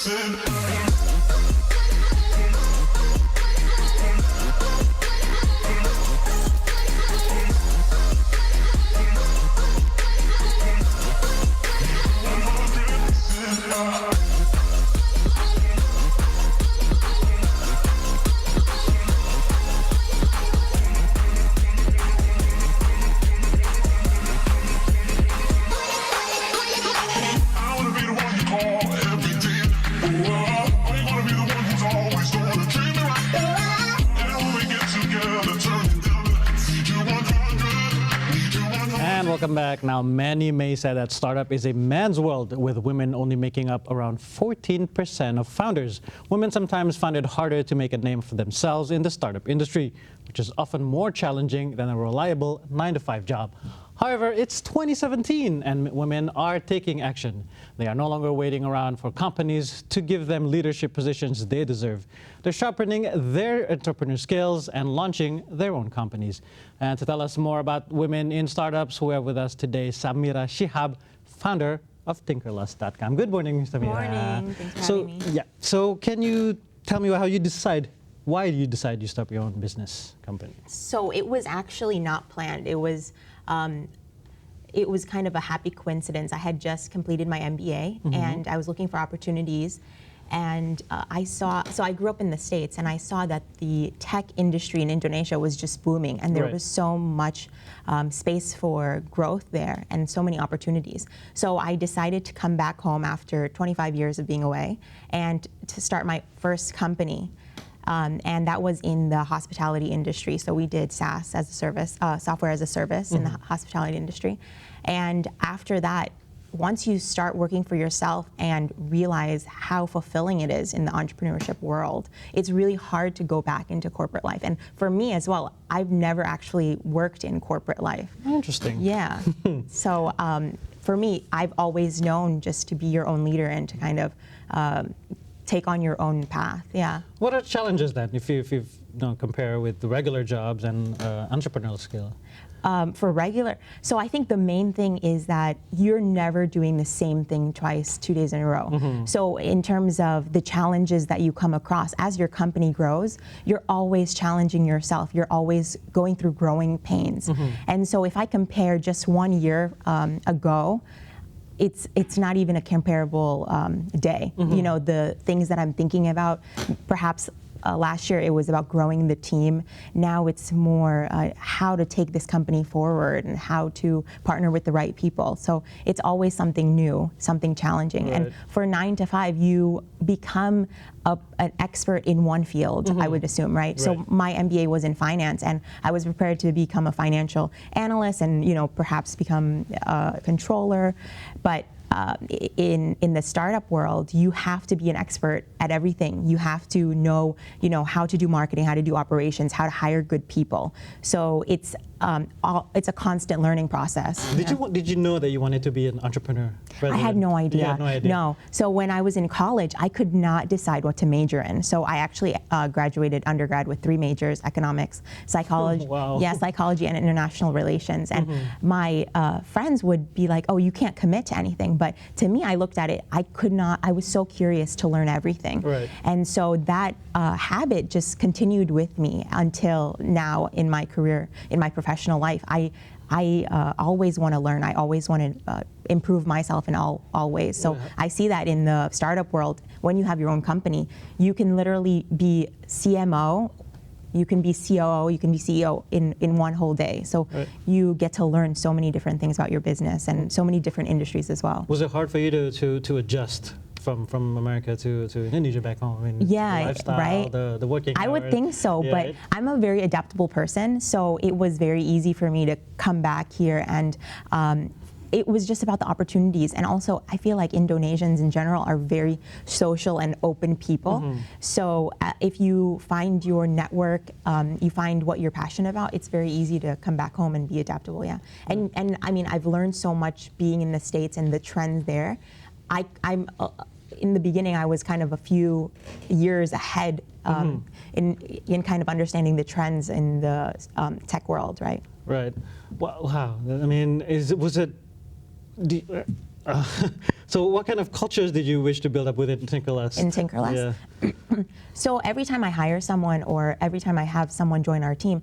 Welcome back. Now, many may say that startup is a man's world, with women only making up around 14% of founders. Women sometimes find it harder to make a name for themselves in the startup industry, which is often more challenging than a reliable 9-to-5 job. However, it's 2017 and women are taking action. They are no longer waiting around for companies to give them leadership positions they deserve. They're sharpening their entrepreneur skills and launching their own companies. And to tell us more about women in startups, we have with us today Samira Shihab, founder of Tinkerlust.com. Good morning, Samira. Good morning. Thanks for having me. Yeah. So can you tell me how you decide? Why did you decide you start your own business company? So it was actually not planned. It was kind of a happy coincidence. I had just completed my MBA, and I was looking for opportunities. And so I grew up in the States, and I saw that the tech industry in Indonesia was just booming, and there was so much space for growth there and so many opportunities. So I decided to come back home after 25 years of being away and to start my first company. And that was in the hospitality industry. So we did SaaS as a service, software as a service in the hospitality industry. And after that, once you start working for yourself and realize how fulfilling it is in the entrepreneurship world, it's really hard to go back into corporate life. And for me as well, I've never actually worked in corporate life. Interesting. Yeah. So for me, I've always known just to be your own leader and to kind of take on your own path. Yeah. What are challenges then, if you compare with the regular jobs and entrepreneurial skill? For regular, so I think the main thing is that you're never doing the same thing twice, 2 days in a row. So in terms of the challenges that you come across as your company grows, you're always challenging yourself. You're always going through growing pains. And so if I compare just 1 year ago, it's not even a comparable day. You know, the things that I'm thinking about, perhaps last year it was about growing the team. Now it's more how to take this company forward and how to partner with the right people. So it's always something new, something challenging. Right. And for 9 to 5, you become an expert in one field, I would assume, right? So my MBA was in finance, and I was prepared to become a financial analyst and, you know, perhaps become a controller. But in the startup world, you have to be an expert at everything. You have to know, you know, how to do marketing, how to do operations, how to hire good people. So it's a constant learning process. Did you know that you wanted to be an entrepreneur? I had no idea. You had no idea. No. So when I was in college, I could not decide what to major in. So I actually graduated undergrad with 3 majors: economics, psychology, psychology, and international relations. And my friends would be like, "Oh, you can't commit to anything." But to me, I looked at it. I could not. I was so curious to learn everything. Right. And so that habit just continued with me until now in my career, in my professional life. I always want to learn. I always want to improve myself in all ways. So I see that in the startup world. When you have your own company, you can literally be CMO, you can be COO, you can be CEO in one whole day. So you get to learn so many different things about your business and so many different industries as well. Was it hard for you to adjust from America to Indonesia back home? I mean, the lifestyle, right. The working I would hours. think so, but I'm a very adaptable person, so it was very easy for me to come back here, and it was just about the opportunities. And also, I feel like Indonesians in general are very social and open people. So if you find your network, you find what you're passionate about, it's very easy to come back home and be adaptable. Yeah. And I mean, I've learned so much being in the States and the trends there. I'm in the beginning, I was kind of a few years ahead in kind of understanding the trends in the tech world, right? Right. Wow. I mean, So what kind of cultures did you wish to build up within Tinkerlust? In Tinkerlust? Yeah. So every time I hire someone or every time I have someone join our team,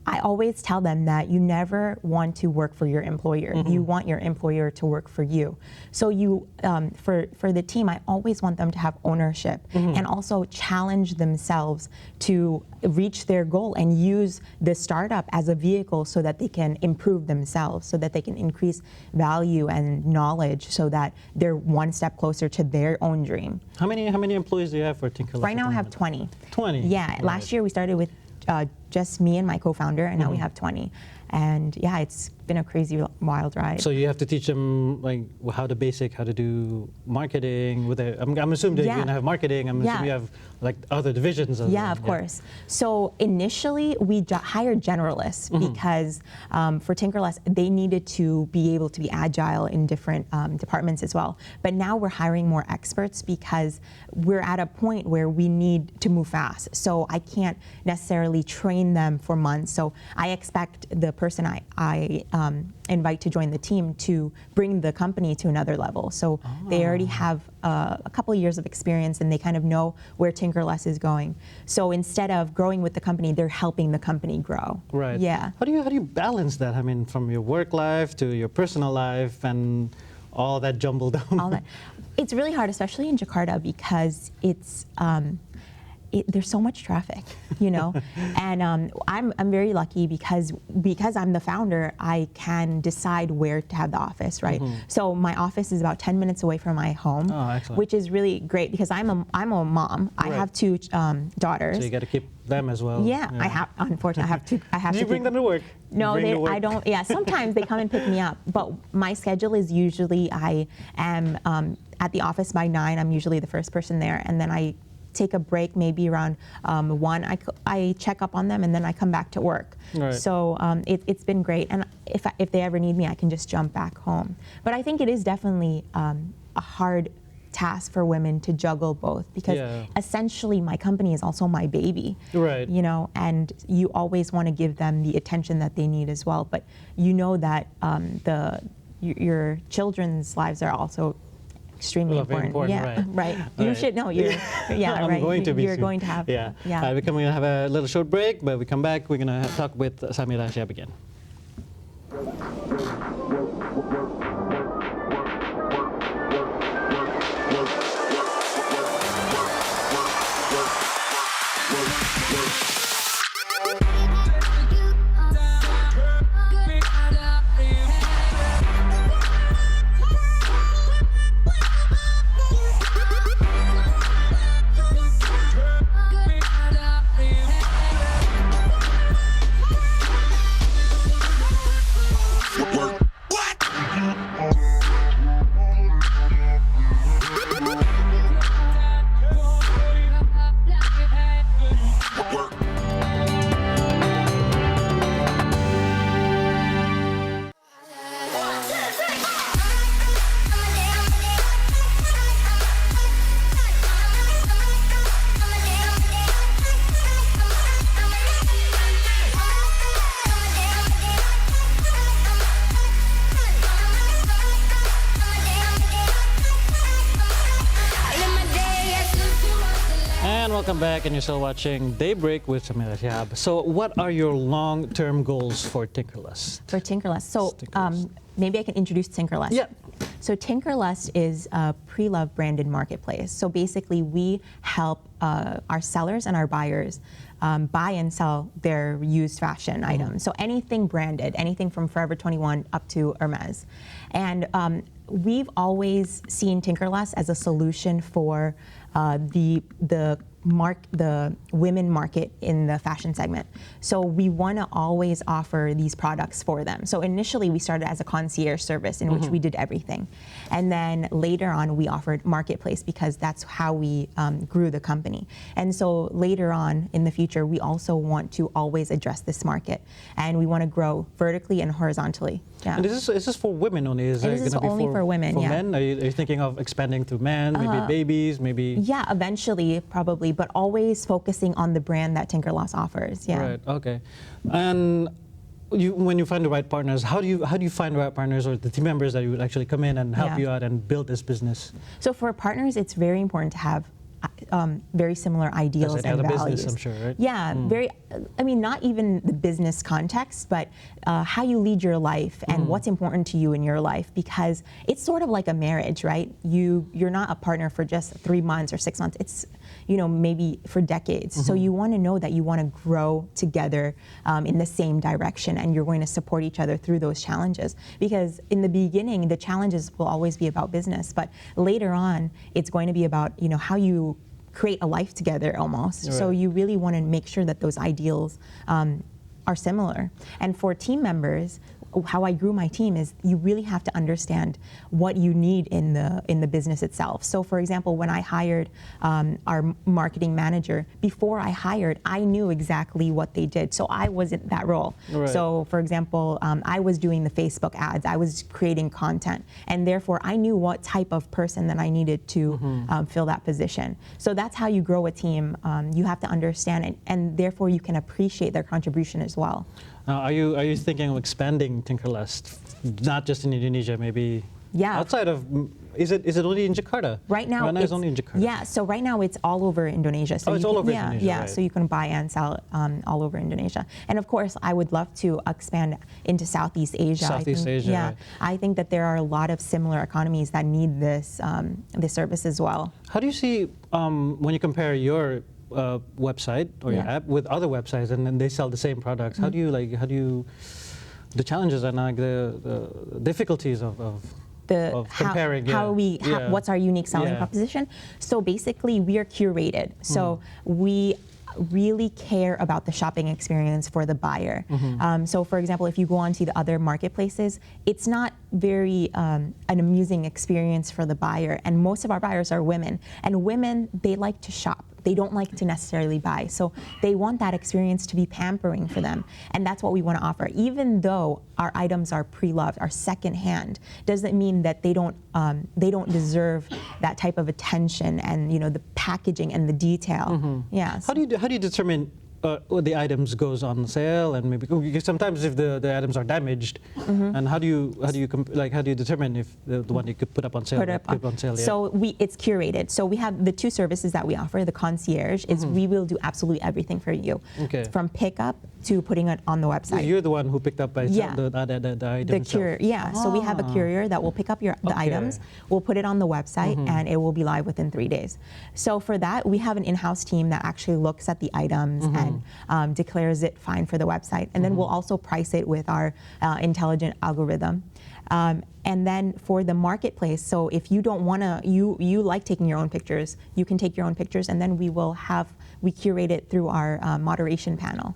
I always tell them that you never want to work for your employer. You want your employer to work for you. So you, for the team, I always want them to have ownership and also challenge themselves to reach their goal and use the startup as a vehicle so that they can improve themselves, so that they can increase value and knowledge, so that they're one step closer to their own dream. How many employees do you have for Tinkerlust? Right now I have 20. 20? Yeah, Right. last year we started with just me and my co-founder, and now we have 20. And yeah, it's been a crazy wild ride. So you have to teach them like how to do marketing. I'm assuming that you're gonna have marketing. I'm assuming you have like other divisions. Of course. So initially we hired generalists because for Tinkerlust they needed to be able to be agile in different departments as well. But now we're hiring more experts because we're at a point where we need to move fast. So I can't necessarily train them for months. So I expect the person I invite to join the team to bring the company to another level. So they already have a couple of years of experience and they kind of know where Tinkerlust is going. So instead of growing with the company, they're helping the company grow. Right. Yeah. How do you balance that? I mean, from your work life to your personal life and all that jumbled up. All that. It's really hard, especially in Jakarta, because it's there's so much traffic, you know, and I'm very lucky because I'm the founder. I can decide where to have the office, right? So my office is about 10 minutes away from my home, which is really great because I'm a mom. I have two daughters. So you got to keep them as well. Yeah, I have. Unfortunately, I have Do to. you bring them to work? No, I don't. Yeah, sometimes they come and pick me up, but my schedule is usually I am at the office by 9. I'm usually the first person there, and then I take a break maybe around 1. I check up on them and then I come back to work. Right. So it's been great, and if they ever need me, I can just jump back home. But I think it is definitely a hard task for women to juggle both because essentially my company is also my baby. Right. You know, and you always want to give them the attention that they need as well. But you know that your children's lives are also extremely important. Yeah, right. You should know. You're, I'm right. going to be You're soon. going to have. Yeah. Yeah. We're going to have a little short break, but we come back. We're going to talk with Samira Shihab again. Welcome back, and you're still watching Daybreak with Samira Shihab. So what are your long-term goals for Tinkerlust? For Tinkerlust. So maybe I can introduce Tinkerlust. Yeah. So Tinkerlust is a pre-loved branded marketplace. So basically we help our sellers and our buyers buy and sell their used fashion items. So anything branded, anything from Forever 21 up to Hermes. And we've always seen Tinkerlust as a solution for the women market in the fashion segment. So we want to always offer these products for them. So initially we started as a concierge service in which we did everything. And then later on we offered marketplace because that's how we grew the company. And so later on in the future, we also want to always address this market. And we want to grow vertically and horizontally. Yeah. And is this for women only? Is this is only for women, for yeah. men? Are you thinking of expanding to men, maybe babies, maybe? Yeah, eventually, probably, but always focusing on the brand that Tinkerlust offers. Yeah. Right. Okay. And when you find the right partners, how do you find the right partners or the team members that would actually come in and help Yeah. you out and build this business? So for partners, it's very important to have very similar ideals As any and other values. business, I'm sure, right? Yeah, very. I mean, not even the business context, but how you lead your life and what's important to you in your life, because it's sort of like a marriage, right? You're not a partner for just 3 months or 6 months. It's maybe for decades. So you want to know that you want to grow together in the same direction, and you're going to support each other through those challenges. Because in the beginning, the challenges will always be about business, but later on, it's going to be about how you create a life together almost. Right. So you really want to make sure that those ideals are similar. And for team members, how I grew my team is you really have to understand what you need in the business itself. So for example, when I hired our marketing manager, before I hired, I knew exactly what they did. So I was in that role. Right. So for example, I was doing the Facebook ads, I was creating content, and therefore I knew what type of person that I needed to fill that position. So that's how you grow a team. You have to understand it, and therefore you can appreciate their contribution as well. Now, are you thinking of expanding Tinkerlust, not just in Indonesia, maybe Yeah. outside of? Is it only in Jakarta? Right now, it's only in Jakarta. Yeah, so right now it's all over Indonesia. So Oh, it's you all can, over yeah, Indonesia, yeah. right. So you can buy and sell all over Indonesia. And of course, I would love to expand into Southeast Asia. Southeast Asia, yeah. right. I think that there are a lot of similar economies that need this service as well. How do you see when you compare your website or your Yeah. app with other websites, and then they sell the same products? How do you the challenges and the difficulties of comparing? What's our unique selling Yeah. proposition? So basically, we are curated. So we really care about the shopping experience for the buyer. So for example, if you go onto the other marketplaces, it's not very an amusing experience for the buyer, and most of our buyers are women, and women, they like to shop. They don't like to necessarily buy. So they want that experience to be pampering for them. And that's what we want to offer. Even though our items are pre-loved, are secondhand, doesn't mean that they don't deserve that type of attention and the packaging and the detail. Yes. How do you determine the items goes on sale, and maybe because sometimes if the items are damaged, and how do you determine if the one you could put up on sale on sale? Yeah. So it's curated. So we have the two services that we offer. The concierge is we will do absolutely everything for you, from pickup to putting it on the website. You're the one who picked up the item. The courier, yeah. So we have a courier that will pick up the items, we'll put it on the website, and it will be live within 3 days. So for that, we have an in-house team that actually looks at the items and declares it fine for the website. And then we'll also price it with our intelligent algorithm. And then for the marketplace, so if you don't want to, you like taking your own pictures, you can take your own pictures, and then we curate it through our moderation panel.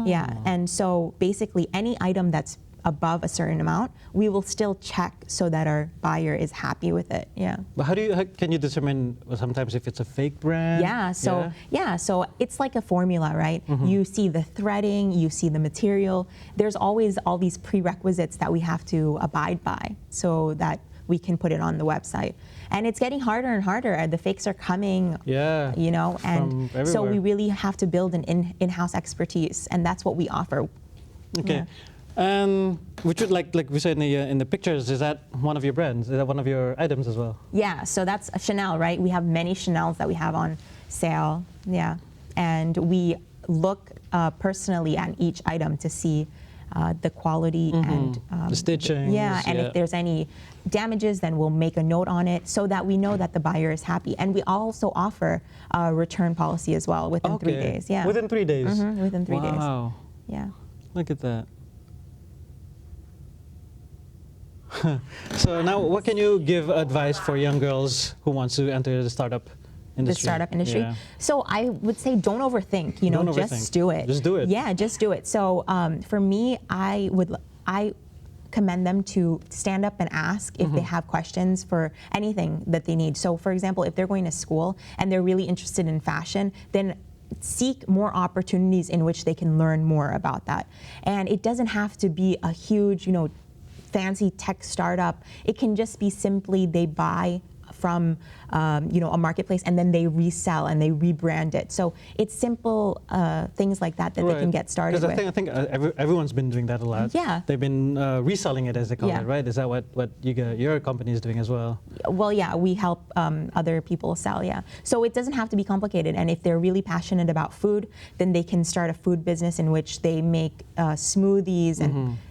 Yeah, and so basically any item that's above a certain amount, we will still check so that our buyer is happy with it. Yeah. But how can you determine sometimes if it's a fake brand? Yeah. So it's like a formula, right? You see the threading, you see the material. There's always all these prerequisites that we have to abide by so that we can put it on the website. And it's getting harder and harder. The fakes are coming. Yeah. And so we really have to build an in-house expertise, and that's what we offer. Okay. Yeah. Which would like we said in the pictures, is that one of your brands? Is that one of your items as well? Yeah, so that's a Chanel, right? We have many Chanels that we have on sale, yeah. And we look personally at each item to see the quality and the stitching. and if there's any damages, then we'll make a note on it so that we know that the buyer is happy. And we also offer a return policy as well within 3 days. Yeah. Within 3 days? Within 3 days. Wow. Yeah. Look at that. So now, what can you give advice for young girls who wants to enter the startup industry? The startup industry. Yeah. So I would say don't overthink. Don't overthink. Just do it. Just do it. Yeah, just do it. So for me, I commend them to stand up and ask if they have questions for anything that they need. So for example, if they're going to school and they're really interested in fashion, then seek more opportunities in which they can learn more about that. And it doesn't have to be a huge, fancy tech startup. It can just be simply they buy from a marketplace, and then they resell and they rebrand it. So it's simple things like that they can get started with. Because I think everyone's been doing that a lot. Yeah. They've been reselling it, as they call it, right? Is that what your company is doing as well? Well, yeah, we help other people sell, yeah. So it doesn't have to be complicated, and if they're really passionate about food, then they can start a food business in which they make smoothies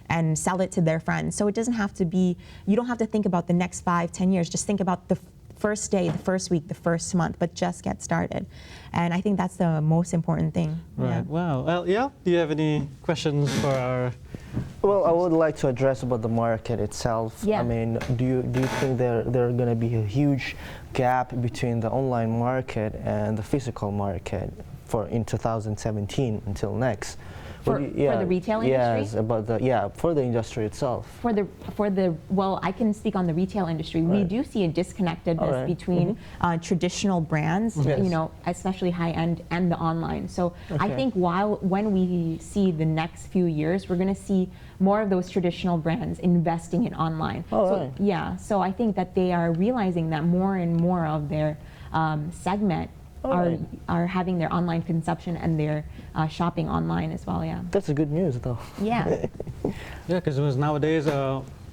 and sell it to their friends. So it doesn't have to be, you don't have to think about the next 5-10 years, just think about the first day, the first week, the first month, but just get started. And I think that's the most important thing. Right, yeah. wow. Well, yeah, do you have any questions for our... Well, I would like to address about the market itself. Yeah. I mean, do you think there going to be a huge gap between the online market and the physical market in 2017 until next? For the retail industry? Yes, for the industry itself. Well, I can speak on the retail industry. Right. We do see a disconnectedness between traditional brands, Yes. Especially high-end, and the online. So I think when we see the next few years, we're going to see more of those traditional brands investing in online. Right. Yeah, so I think that they are realizing that more and more of their segment are having their online consumption and their shopping online as well, yeah. That's a good news, though. Yeah. Yeah, because nowadays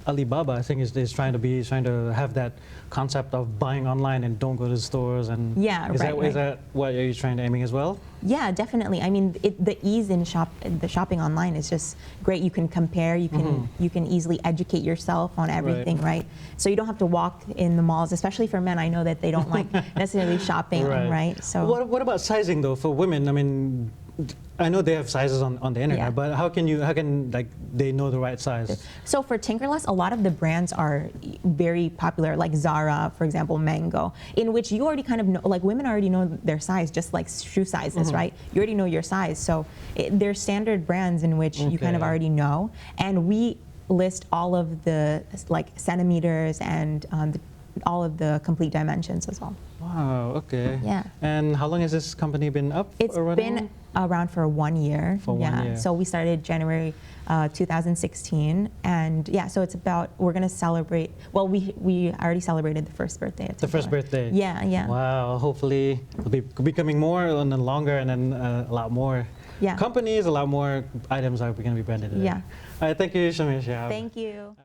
Alibaba, I think, is trying to have that concept of buying online and don't go to the stores. And Yeah, is right. that what are you trying to aiming as well? Yeah, definitely. I mean, the ease in the shopping online is just great. You can compare. You can easily educate yourself on everything, right? So you don't have to walk in the malls, especially for men. I know that they don't like necessarily shopping, right? So what about sizing though for women? I mean, I know they have sizes on the internet, but how can they know the right size? So for Tinkerless, a lot of the brands are very popular, like Zara, for example, Mango, in which you already kind of know, like women already know their size, just like shoe sizes, right? You already know your size. So they're standard brands in which you kind of already know. And we list all of the centimeters and all of the complete dimensions as well. Wow, okay. Yeah. And how long has this company been up? It's been around for 1 year. For 1 year. So we started January 2016, and so it's about, we're going to celebrate, well, we already celebrated the first birthday at The first birthday? Yeah. Wow, hopefully it'll be becoming more and then longer and then a lot more companies, a lot more items are going to be branded. Yeah. All right, thank you, Shamisha. Thank you.